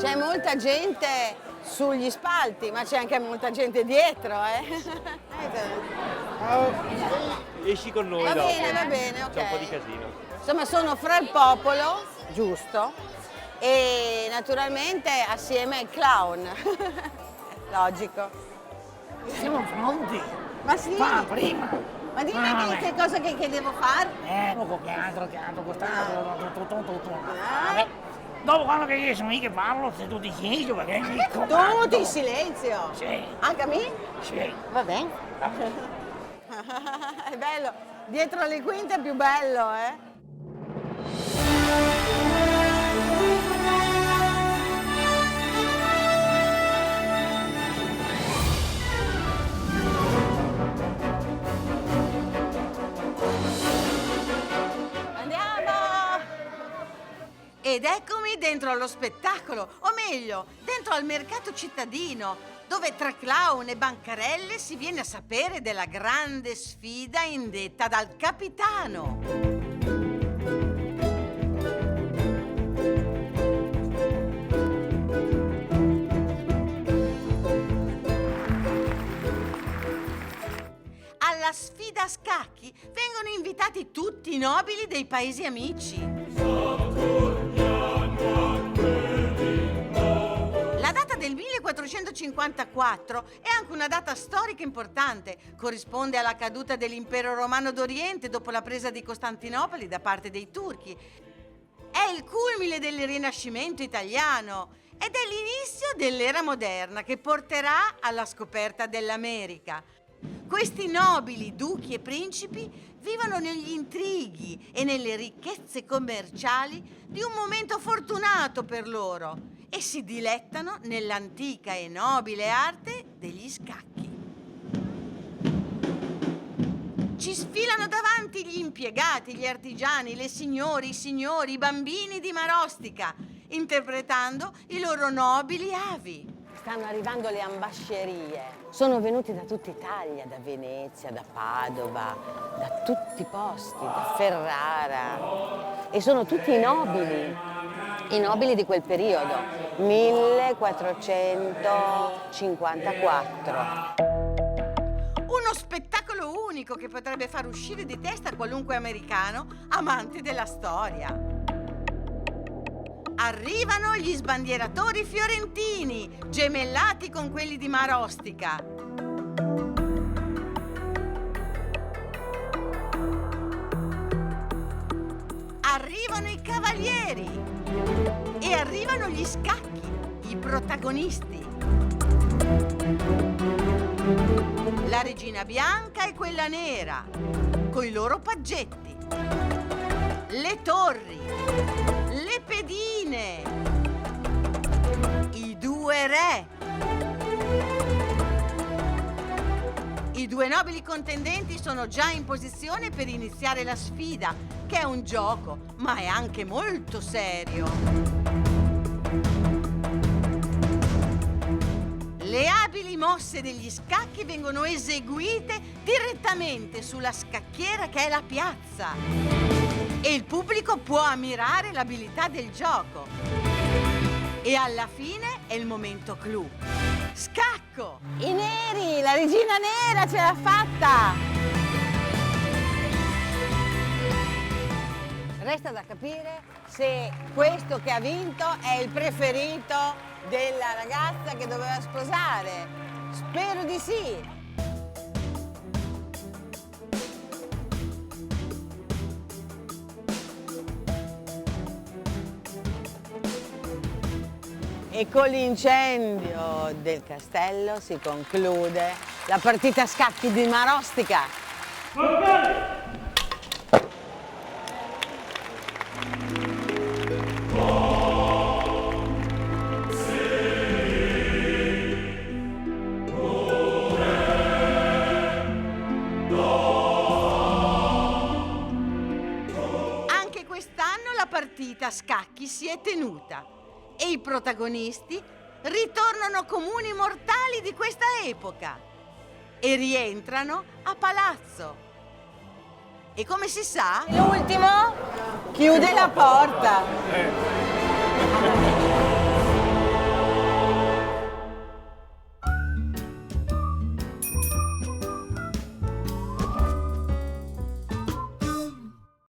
C'è molta gente sugli spalti, ma c'è anche molta gente dietro, Esci con noi Va dopo. bene, ok. C'è un po' di casino. Insomma, sono fra il popolo, giusto, e naturalmente assieme ai clown. Logico. Siamo pronti. Ma sì. Fa prima. Ma dimmi che cosa che devo fare? Poco che altro, quest'altro, tutto. Ah. Dopo quando che io sono io che parlo, se tu ti siedi, perché mi Tutti in silenzio. Sì. Anche a me? Sì. Va bene. È bello. Dietro le quinte è più bello, Andiamo! Ed eccomi dentro allo spettacolo, o meglio, dentro al mercato cittadino, dove tra clown e bancarelle si viene a sapere della grande sfida indetta dal capitano. Alla sfida a scacchi vengono invitati tutti i nobili dei paesi amici. La data del 1454 è anche una data storica importante. Corrisponde alla caduta dell'impero romano d'Oriente dopo la presa di Costantinopoli da parte dei turchi. È il culmine del Rinascimento italiano ed è l'inizio dell'era moderna che porterà alla scoperta dell'America. Questi nobili, duchi e principi vivono negli intrighi e nelle ricchezze commerciali di un momento fortunato per loro e si dilettano nell'antica e nobile arte degli scacchi. Ci sfilano davanti gli impiegati, gli artigiani, le signore, i signori, i bambini di Marostica, interpretando i loro nobili avi. Stanno arrivando le ambascerie. Sono venuti da tutta Italia, da Venezia, da Padova, da tutti i posti, da Ferrara. E sono tutti i nobili di quel periodo, 1454. Uno spettacolo unico che potrebbe far uscire di testa qualunque americano amante della storia. Arrivano gli sbandieratori fiorentini, gemellati con quelli di Marostica. Arrivano i cavalieri e arrivano gli scacchi, i protagonisti. La regina bianca e quella nera, coi loro paggetti. Le torri, le pedine, i due re. I due nobili contendenti sono già in posizione per iniziare la sfida, che è un gioco, ma è anche molto serio. Le abili mosse degli scacchi vengono eseguite direttamente sulla scacchiera che è la piazza e il pubblico può ammirare l'abilità del gioco. E alla fine è il momento clou. Scacco! I neri! La regina nera ce l'ha fatta! Resta da capire se questo che ha vinto è il preferito della ragazza che doveva sposare. Spero di sì! E con l'incendio del castello si conclude la partita a scacchi di Marostica. Anche quest'anno la partita a scacchi si è tenuta. E i protagonisti ritornano comuni mortali di questa epoca e rientrano a palazzo. E come si sa, l'ultimo chiude la porta.